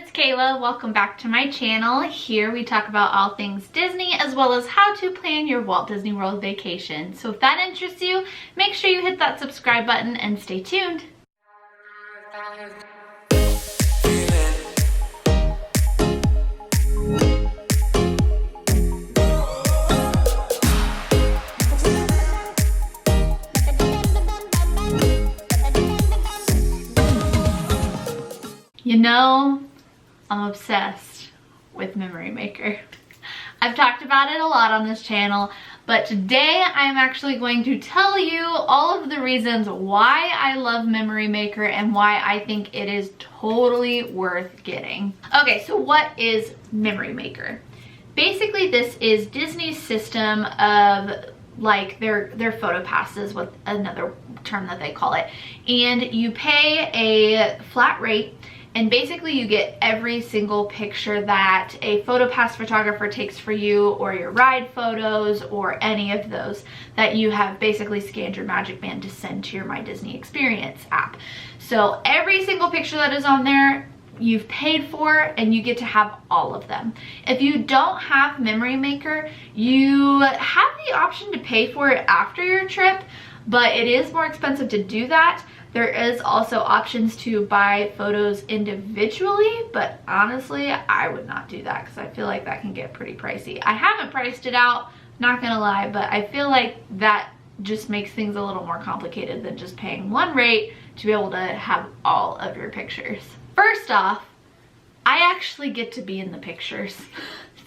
it's Kayla. Welcome back to my channel. Here we talk about all things Disney as well as how to plan your Walt Disney World vacation. So if that interests you, make sure you hit that subscribe button and stay tuned. You know, I'm obsessed with Memory Maker. I've talked about it a lot on this channel, but today I'm actually going to tell you all of the reasons why I love Memory Maker and why I think it is totally worth getting. Okay, so what is Memory Maker? Basically, this is Disney's system of like their Photopass is what another term that they call it. And you pay a flat rate, and basically you get every single picture that a Photopass photographer takes for you, or your ride photos, or any of those that you have basically scanned your Magic Band to send to your My Disney Experience app. So every single picture that is on there, you've paid for, and you get to have all of them. If you don't have Memory Maker, you have the option to pay for it after your trip, but it is more expensive to do that. There is also options to buy photos individually, but honestly, I would not do that because I feel like that can get pretty pricey. I haven't priced it out, not gonna lie, but I feel like that just makes things a little more complicated than just paying one rate to be able to have all of your pictures. First off, I actually get to be in the pictures.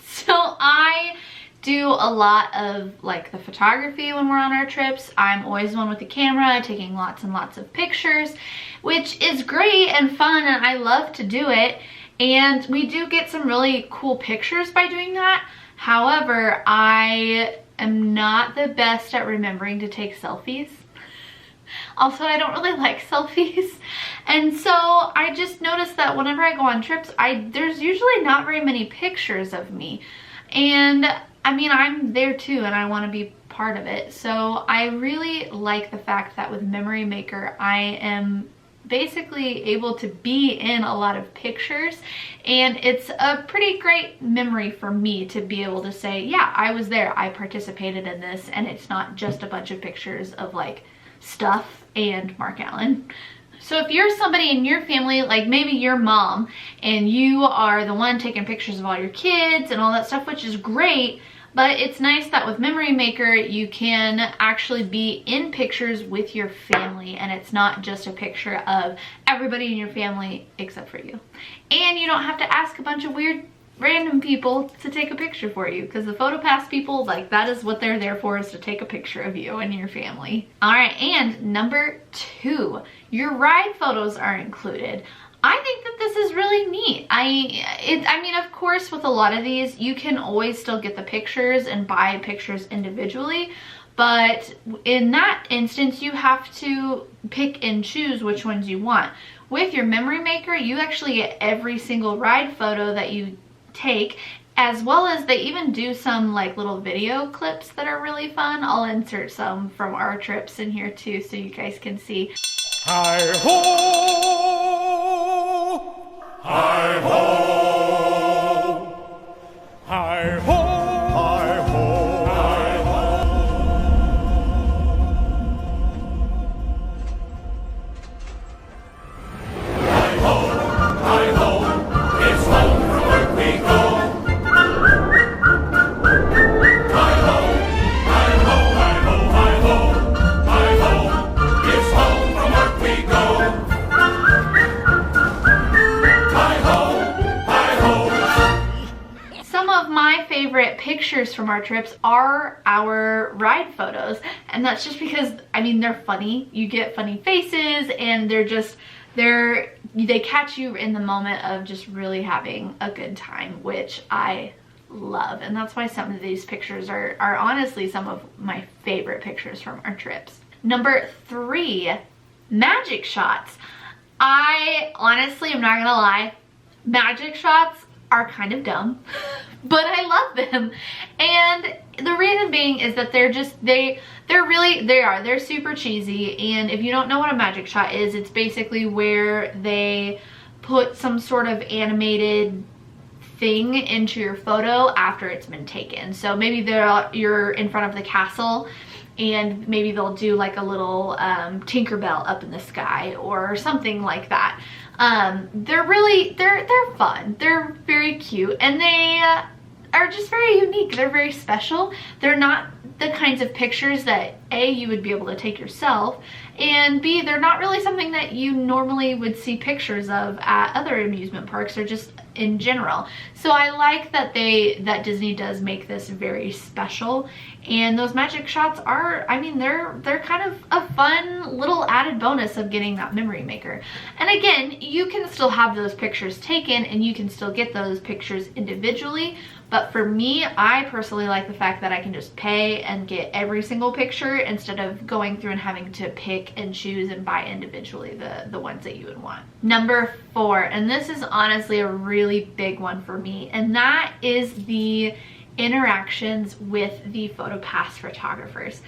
So I do a lot of like the photography when we're on our trips. I'm always the one with the camera taking lots and lots of pictures, which is great and fun, and I love to do it. And we do get some really cool pictures by doing that. However, I am not the best at remembering to take selfies. Also, I don't really like selfies. And so I just noticed that whenever I go on trips, there's usually not very many pictures of me. And I mean, I'm there too, and I want to be part of it. So I really like the fact that with Memory Maker, I am basically able to be in a lot of pictures, and it's a pretty great memory for me to be able to say, yeah, I was there, I participated in this, and it's not just a bunch of pictures of like stuff and Mark Allen. So if you're somebody in your family, like maybe your mom, and you are the one taking pictures of all your kids and all that stuff, which is great, but it's nice that with Memory Maker, you can actually be in pictures with your family, and it's not just a picture of everybody in your family except for you. And you don't have to ask a bunch of weird random people to take a picture for you, because the Photopass people, like, that is what they're there for, is to take a picture of you and your family. All right, and number 2, your ride photos are included. I think that this is really neat. I mean, of course, with a lot of these, you can always still get the pictures and buy pictures individually, but in that instance, you have to pick and choose which ones you want. With your Memory Maker, you actually get every single ride photo that you take, as well as they even do some like little video clips that are really fun. I'll insert some from our trips in here too, so you guys can see. Hi-ho! Hi-ho! Hi-ho! Hi-ho! Hi-ho! Hi-ho! Hi-ho! It's home from work we go. Hi-ho! Hi-ho! Hi-ho! Hi-ho! Hi-ho! It's home from work we go. Some of my favorite pictures from our trips are our ride photos, and that's just because, I mean, they're funny. You get funny faces, and they catch you in the moment of just really having a good time, which I love. And that's why some of these pictures are honestly some of my favorite pictures from our trips. Number 3, magic shots. I honestly am not gonna lie, magic shots are kind of dumb, but I love them. And the reason being is that they're super cheesy. And if you don't know what a magic shot is, it's basically where they put some sort of animated thing into your photo after it's been taken. So maybe you're in front of the castle and maybe they'll do like a little Tinkerbell up in the sky or something like that. They're fun. They're very cute, and they are just very unique. They're very special. They're not the kinds of pictures that A, you would be able to take yourself, and B, they're not really something that you normally would see pictures of at other amusement parks or just in general. So I like that Disney does make this very special, and those magic shots are, I mean, they're kind of a fun little added bonus of getting that memory maker. And again, you can still have those pictures taken and you can still get those pictures individually. But for me, I personally like the fact that I can just pay and get every single picture instead of going through and having to pick and choose and buy individually the ones that you would want. Number 4, and this is honestly a really big one for me, and that is the interactions with the Photopass photographers.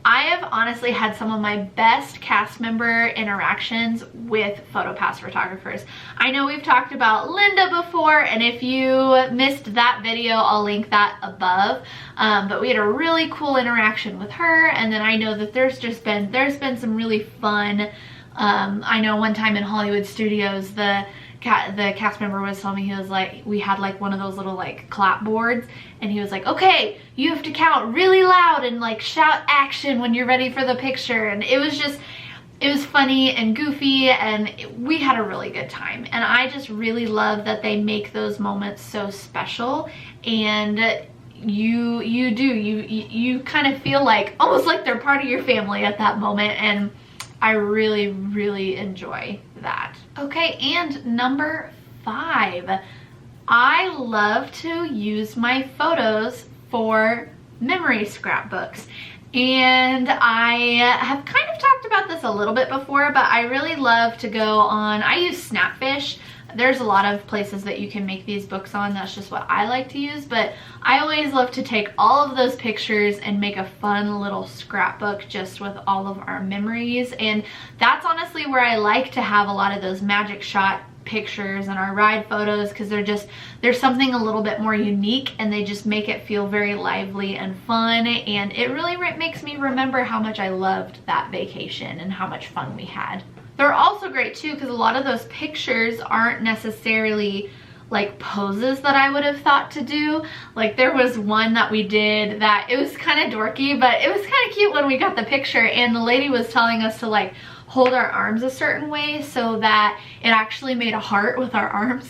I have honestly had some of my best cast member interactions with Photopass photographers. I know we've talked about Linda before, and if you missed that video, I'll link that above. But we had a really cool interaction with her, and then I know that there's been some really fun. I know one time in Hollywood Studios, the cast member was telling me, he was like, we had like one of those little like clapboards, and he was like, okay, you have to count really loud and like shout action when you're ready for the picture. And it was funny and goofy, and we had a really good time. And I just really love that they make those moments so special, and you kind of feel like almost like they're part of your family at that moment, and I really enjoy that. Okay, and number 5, I love to use my photos for memory scrapbooks. And I have kind of talked about this a little bit before, but I really love to go on, I use Snapfish. There's a lot of places that you can make these books on. That's just what I like to use, but I always love to take all of those pictures and make a fun little scrapbook just with all of our memories. And that's honestly where I like to have a lot of those magic shot pictures and our ride photos, because there's something a little bit more unique, and they just make it feel very lively and fun, and it really makes me remember how much I loved that vacation and how much fun we had. They're also great too, because a lot of those pictures aren't necessarily like poses that I would have thought to do. Like there was one that we did that it was kind of dorky, but it was kind of cute when we got the picture, and the lady was telling us to like hold our arms a certain way so that it actually made a heart with our arms.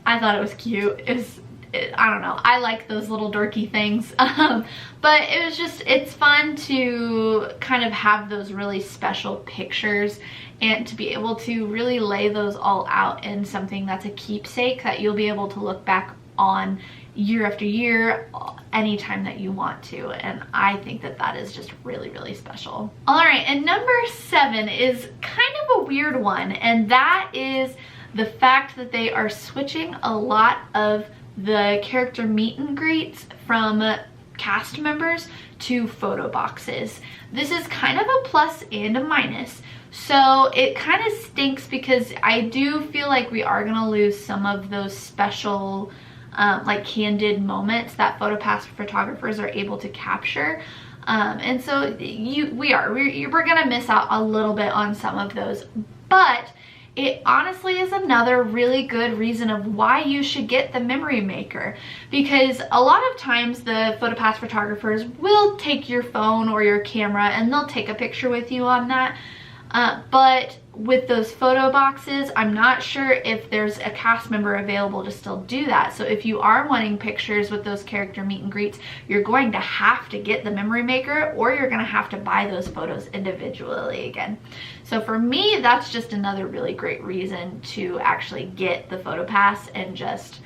I thought it was cute. I don't know, I like those little dorky things. But it's fun to kind of have those really special pictures and to be able to really lay those all out in something that's a keepsake that you'll be able to look back on year after year anytime that you want to. And I think that is just really special. All right, and number 7 is kind of a weird one, and that is the fact that they are switching a lot of the character meet and greets from cast members to photo boxes. This is kind of a plus and a minus. So it kind of stinks, because I do feel like we are gonna lose some of those special like candid moments that Photopass photographers are able to capture. And so we're gonna miss out a little bit on some of those, but it honestly is another really good reason of why you should get the memory maker, because a lot of times the Photopass photographers will take your phone or your camera and they'll take a picture with you on that. But with those photo boxes, I'm not sure if there's a cast member available to still do that. So if you are wanting pictures with those character meet and greets, you're going to have to get the memory maker, or you're going to have to buy those photos individually again. So for me, that's just another really great reason to actually get the Photopass and just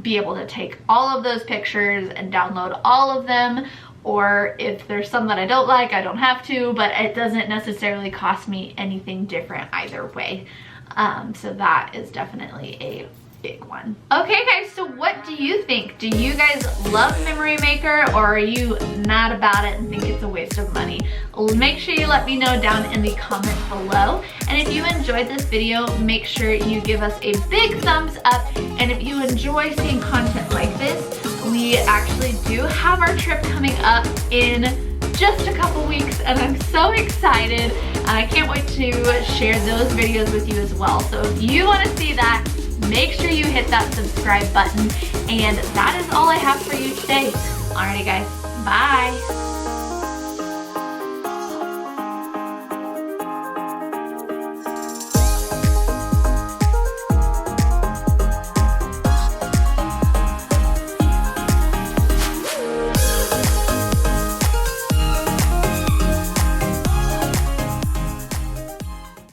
be able to take all of those pictures and download all of them. Or if there's some that I don't like, I don't have to, but it doesn't necessarily cost me anything different either way. So that is definitely a big one. Okay guys, so what do you think? Do you guys love Memory Maker, or are you mad about it and think it's a waste of money? Make sure you let me know down in the comments below. And if you enjoyed this video, make sure you give us a big thumbs up. And if you enjoy seeing content like this, we actually do have our trip coming up in just a couple weeks, and I'm so excited. I can't wait to share those videos with you as well. So if you want to see that, make sure you hit that subscribe button. And that is all I have for you today. Alrighty guys, bye.